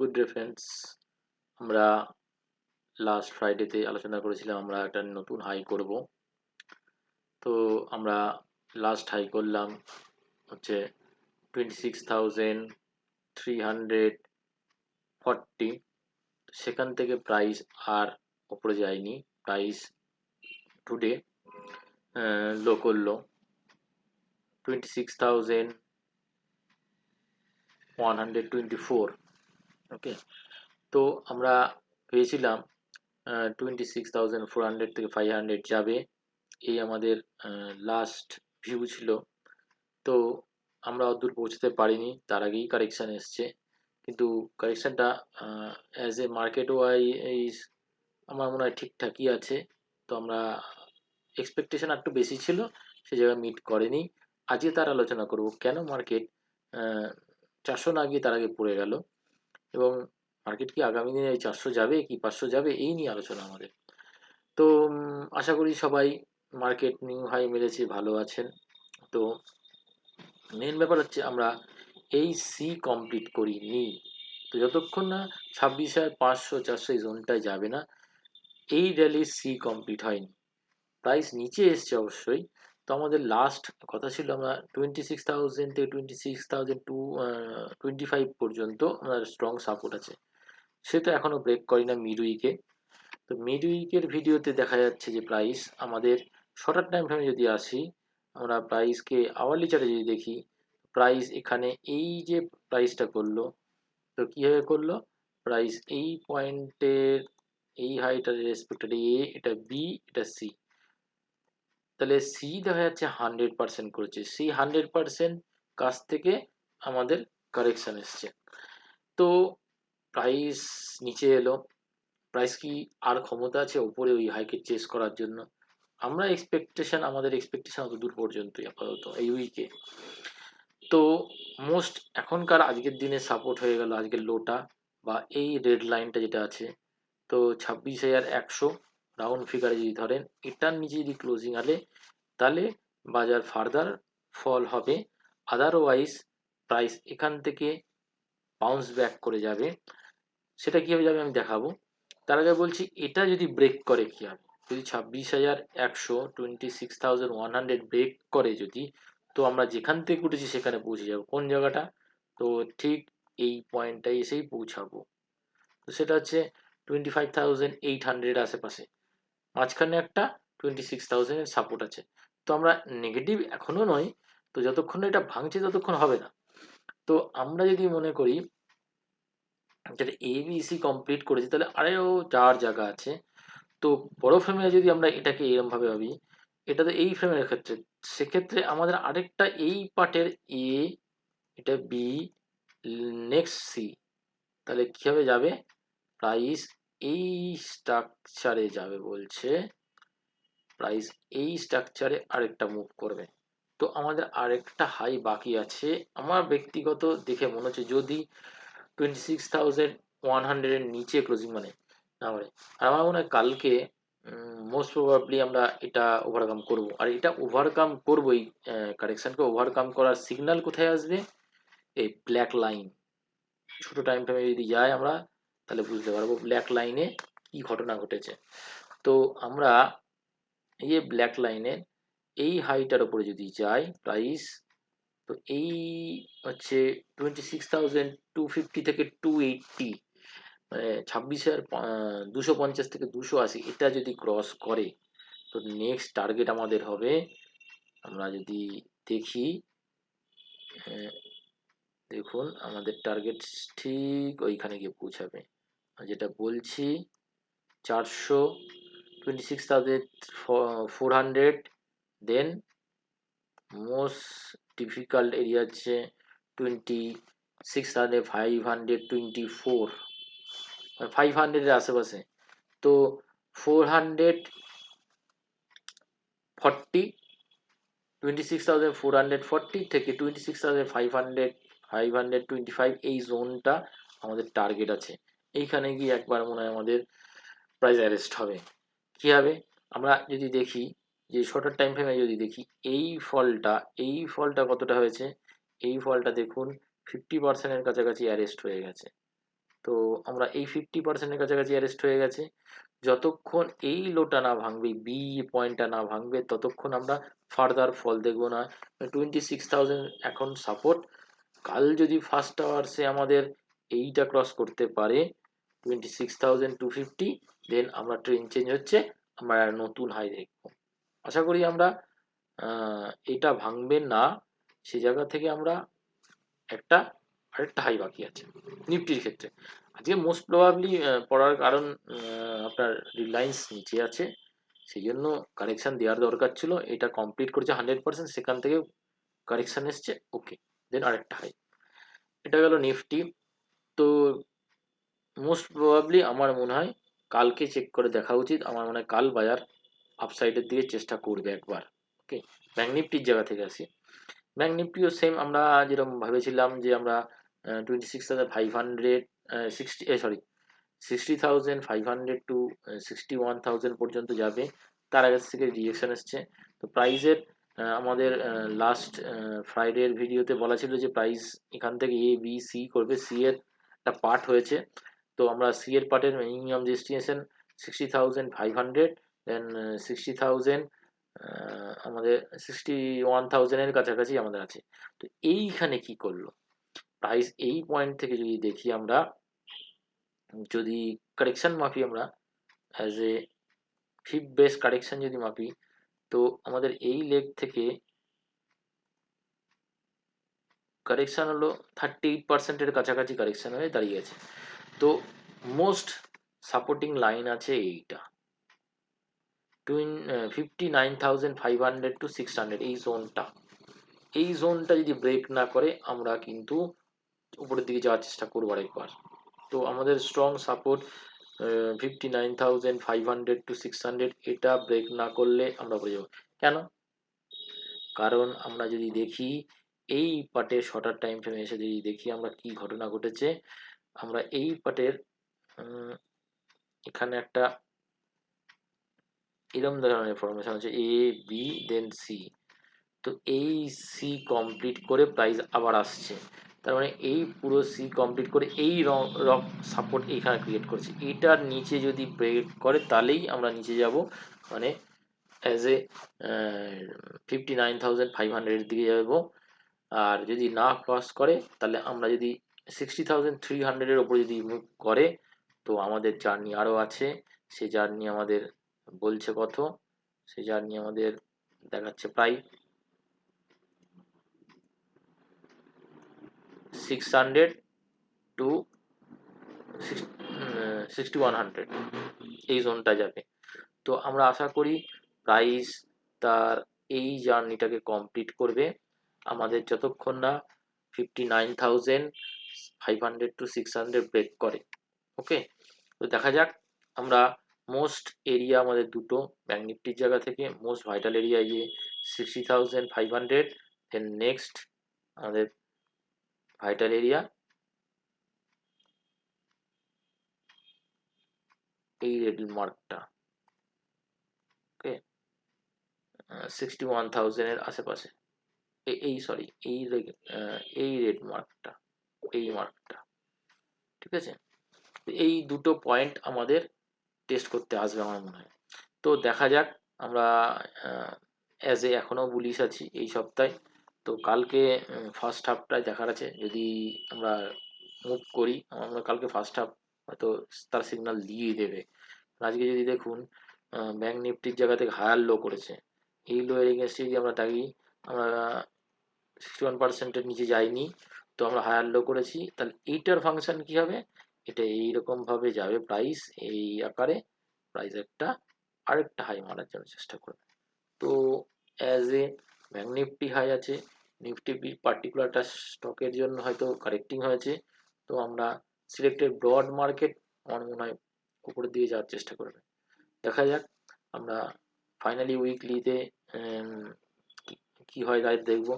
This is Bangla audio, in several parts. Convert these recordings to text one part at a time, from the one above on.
Good day friends. আমরা লাস্ট ফ্রাইডেতে আলোচনা করেছিলাম আমরা একটা নতুন হাই করব। তো আমরা লাস্ট হাই করলাম হচ্ছে 26,340। সেখান থেকে প্রাইস আর ওপরে যায়নি। প্রাইস টুডে লো করলো 26,124। ওকে, তো আমরা পেয়েছিলাম 26,400 থেকে 500 যাবে, এই আমাদের লাস্ট ভিউ ছিল। তো আমরা অতদূর পৌঁছতে পারিনি, তার আগেই কারেকশান এসছে। কিন্তু কারেকশানটা অ্যাজ এ মার্কেট ওয়াইজ আমার মনে হয় ঠিকঠাকই আছে। তো আমরা এক্সপেকটেশন একটু বেশি ছিল, সে জায়গায় মিট করেনি। আজকে তার আলোচনা করব কেন মার্কেট 400 না গিয়ে তার আগে পড়ে গেল, এবং মার্কেট কি আগামী দিনে এই 400 যাবে কি 500 যাবে, এই নিয়ে আলোচনা আমাদের। তো আশা করি সবাই মার্কেট নিউ হাই মেরেছে, ভালো আছেন। তো মেন ব্যাপার হচ্ছে আমরা এই সি কমপ্লিট করিনি। তো যতক্ষণ না 26,500 400 এই জোনটায় যাবে না, এই র্যালির সি কমপ্লিট হয়নি। প্রাইস নিচে এসছে অবশ্যই। তো আমাদের লাস্ট কথা ছিল আমরা 26,000 থেকে 26,025 পর্যন্ত আমাদের স্ট্রং সাপোর্ট আছে। সে তো এখনো ব্রেক করি না মিড উইকে। তো মিড উইকের ভিডিওতে দেখা যাচ্ছে যে প্রাইস আমাদের শর্টার টাইম ফ্রেমে যদি আসি, আমরা প্রাইসকে আওয়ারলি চার্টে যদি দেখি, প্রাইস এখানে এই যে প্রাইসটা করলো, তো কীভাবে করলো, প্রাইস এই পয়েন্টের এই হাইটার রেসপেক্টেড এ, এটা বি, এটা সি, তাহলে সি দেখা যাচ্ছে 100% করেছে। সেই 100% কাছ থেকে আমাদের কারেকশন এসছে। তো প্রাইস নিচে এলো। প্রাইস কি আর ক্ষমতা আছে ওপরে ওই হাইকে চেস করার জন্য? আমাদের এক্সপেকটেশন অত দূর পর্যন্তই আপাতত এই উইকে। তো মোস্ট এখনকার আজকের দিনে সাপোর্ট হয়ে গেল আজকের লোটা, বা এই রেড লাইনটা যেটা আছে। তো 26,100 রাউন্ড ফিগারে যদি ধরেন, এটার নিচে যদি ক্লোজিং আলে, তাহলে বাজার ফার্দার ফল হবে। আদারওয়াইজ প্রাইস এখান থেকে বাউন্স ব্যাক করে যাবে। সেটা কীভাবে যাবে আমি দেখাবো। তার আগে বলছি, এটা যদি ব্রেক করে কী হবে, যদি 26,100 26,100 ব্রেক করে যদি, তো আমরা যেখান থেকে উঠেছি সেখানে পৌঁছে যাবো। কোন জায়গাটা? তো ঠিক এই পয়েন্টটাই এসেই পৌঁছাবো। তো সেটা হচ্ছে 25,800 আশেপাশে। মাঝখানে একটা 26,000 সাপোর্ট আছে। তো আমরা নেগেটিভ এখনো নয়। তো যতক্ষণ না এটা ভাঙছে ততক্ষণ হবে না। তো আমরা যদি মনে করি যেটা এবিসি কমপ্লিট করেছি, তাহলে আরও যাওয়ার জায়গা আছে। তো বড় ফ্রেমে যদি আমরা এটাকে এরমভাবে ভাবি, এটা তো এই ফ্রেমের ক্ষেত্রে, সেক্ষেত্রে আমাদের আরেকটা এই পার্টের এ, এটা বি, নেক্সট সি, তাহলে কীভাবে যাবে, প্রাইস এই স্ট্রাকচারে যাবে বলছে। প্রাইস এই স্ট্রাকচারে আরেকটা মুভ করবে। তো আমাদের আরেকটা হাই বাকি আছে। আমার ব্যক্তিগত দেখে মনে হচ্ছে যদি 26,100 এর নিচে ক্লোজিং মানে না মানে, আর আমার মনে হয় কালকে মোস্ট প্রবাবলি আমরা এটা ওভারকাম করব। আর এটা ওভারকাম করবোই। কারেকশনকে ওভারকাম করার সিগন্যাল কোথায় আসবে? এই ব্ল্যাক লাইন। ছোট টাইম ফ্রেমে যদি যাই আমরা, তাহলে বুঝতে পারবো ব্ল্যাক লাইনে কি ঘটনা ঘটেছে। তো আমরা এই যে ব্ল্যাক লাইনের এই হাইটার উপরে যদি যাই প্রাইস, তো এই হচ্ছে 26,250 থেকে 280, মানে 26,250 থেকে 280, এটা যদি ক্রস করে, তো নেক্সট টার্গেট আমাদের হবে, আমরা যদি দেখি, দেখুন আমাদের টার্গেট ঠিক ওইখানে গিয়ে পৌঁছাবে। যেটা বলছি 26,400, দেন মোস্ট ডিফিকাল্ট এরিয়া হচ্ছে 26,524, 500-এর আশেপাশে। তো 440, 26,440 থেকে 26,525, এই জোনটা আমাদের টার্গেট আছে। এইখানে গিয়ে একবার মনে হয় আমাদের প্রাইস অ্যারেস্ট হবে। কী হবে, আমরা যদি দেখি যে শর্টার টাইম ফ্রেমে যদি দেখি, এই ফলটা কতটা হয়েছে, এই ফলটা দেখুন 50%-এর কাছাকাছি অ্যারেস্ট হয়ে গেছে। তো আমরা এই 50%-এর কাছাকাছি অ্যারেস্ট হয়ে গেছে। যতক্ষণ এই লোটা না ভাঙবে, বি পয়েন্টটা না ভাঙবে, ততক্ষণ আমরা ফার্দার ফল দেখব না। 26,000 এখন সাপোর্ট। কাল যদি ফার্স্ট আওয়ার্সে আমাদের এইটা ক্রস করতে পারে 26,250, দেন আমরা ট্রেন চেঞ্জ হচ্ছে, আমরা নতুন হাই দেখব। আশা করি আমরা এটা ভাঙবে না, সে জায়গা থেকে আমরা আরেকটা হাই বাকি আছে নিফটির ক্ষেত্রে। আজকে মোস্ট প্রবাবলি পড়ার কারণ আপনার রিলায়েন্স নিচে আছে, সেই জন্য কারেকশন দেওয়ার দরকার ছিল। এটা কমপ্লিট করেছে 100%, সেখান থেকে কারেকশন এসছে, ওকে, দেন আরেকটা হাই। এটা গেল নিফটি। তো মোস্ট প্রবাবলি আমার মনে হয় কালকে চেক করে দেখা উচিত। আমার মনে হয় কাল বাজার আপসাইডের দিকে চেষ্টা করবে একবার। ওকে, ব্যাঙ্ক নিফটির জায়গা থেকে আসি। ব্যাঙ্ক নিফটিও সেম, আমরা যেরকম ভেবেছিলাম যে আমরা 26,500 60,500 টু 61,000 পর্যন্ত যাবে, তার আগে থেকে রিজেকশন এসছে। তো প্রাইসের আমাদের লাস্ট ফ্রাইডের ভিডিওতে বলা ছিল যে প্রাইস এখান থেকে এ বি সি করবে, সি এর একটা পার্ট হয়েছে। তো আমরা সি এর পার্টের মিনিমাম ডেস্টিনেশন 60,500, দেন 60,000, আমাদের 61,000-এর কাছাকাছি আমাদের আছে। তো এইখানে কি করলো প্রাইস, এই পয়েন্ট থেকে যদি দেখি আমরা, যদি কারেকশন মাপি আমরা অ্যাজ এ ফিপ বেস কারেকশন যদি মাপি, তো আমাদের এই লেগ থেকে কারেকশন হলো 38%-এর কাছাকাছি কারেকশন হয়ে দাঁড়িয়েছে। তো মোস্ট সাপোর্টিং লাইন আছে এইটা 59,500 টু 600, এই জোনটা। এই জোনটা যদি ব্রেক না করে আমরা কিন্তু উপরের দিকে যাওয়ার চেষ্টা করবো আরেকবার। তো আমাদের স্ট্রং সাপোর্ট 59,500 টু 600, এটা ব্রেক না করলে আমরা পড়ে যাবো। কেন? কারণ আমরা যদি দেখি এই পার্টে শর্টার টাইম ফ্রেমে এসে যদি দেখি আমরা কি ঘটনা ঘটেছে, আমরা এই পার্টের এখানে একটা এরকম ধরনের ফরমেশন আছে এ বি দেন সি। তো এই সি কমপ্লিট করে প্রাইস আবার আসছে, তার মানে এই পুরো সি কমপ্লিট করে এই রক সাপোর্ট এইখানে ক্রিয়েট করছে। এটার নিচে যদি ব্রেক করে তাহলেই আমরা নিচে যাব, মানে অ্যাজ এ 59,500-এর দিকে যাব। আর যদি না ক্রস করে তাহলে আমরা যদি 60,300-এর ওপরে যদি মুভ করে, তো আমাদের জার্নি আরও আছে। সে জার্নি আমাদের বলছে কত, সে জার্নি আমাদের দেখাচ্ছে প্রায় 600 টু 6100, এই জোনটা যাবে। তো আমরা আশা করি প্রাইস তার এই জার্নিটাকে কমপ্লিট করবে আমাদের যতক্ষণ না 59,500 টু 600 ব্রেক করে। ওকে, তো দেখা যাক। আমরা মোস্ট এরিয়া আমাদের দুটো, ব্যাঙ্ক নিফটির জায়গা থেকে মোস্ট ভাইটাল এরিয়া যে 60,500, দেন নেক্সট আমাদের ভাইটাল এরিয়া এই রেড মার্কটা। ওকে, 61,000-এর আশেপাশে, এই সরি এই রেড মার্কটা, এই মার্কটা, ঠিক আছে। এই দুটো পয়েন্ট আমাদের টেস্ট করতে আসবে আমার মনে হয়। তো দেখা যাক। আমরা অ্যাজ এ এখনও বুলিশ আছি এই সপ্তাহে। তো কালকে ফার্স্ট হাফটায় দেখার আছে, যদি আমরা মুভ করি আমরা কালকে ফার্স্ট হাফ হয়তো তার সিগন্যাল দিয়েই দেবে। আজকে যদি দেখুন ব্যাঙ্ক নিফটির জায়গা থেকে হায়ার লো করেছে, এই লো এর এগেনস্টে যদি আমরা থাকি, আমরা 61%-এর নিচে যাইনি, তো আমরা হায়ার লো করেছি, তাহলে এইটার ফাংশন কি হবে, এটা এইরকম ভাবে যাবে প্রাইস এই আকারে, প্রাইস আরেকটা হাই মারার জন্য চেষ্টা করবে। তো as a bank Nifty high আছে, নিফটি পার্টিকুলারটা স্টকের জন্য হয়তো কারেক্টিং হয়েছে, তো আমরা সিলেক্টেড ব্রড মার্কেট আমার মনে হয় উপরের দিকে যাওয়ার চেষ্টা করবে। দেখা যাক আমরা ফাইনালি উইকলিতে কি হয় তাই দেখবো।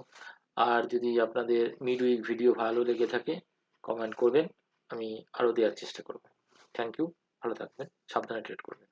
আর যদি আপনাদের মিড উইক ভিডিও ভালো লেগে থাকে কমেন্ট করবেন, আমি আরও দেওয়ার চেষ্টা করব। থ্যাংক ইউ, ভালো থাকবেন, সাবধানে ট্রেড করবেন।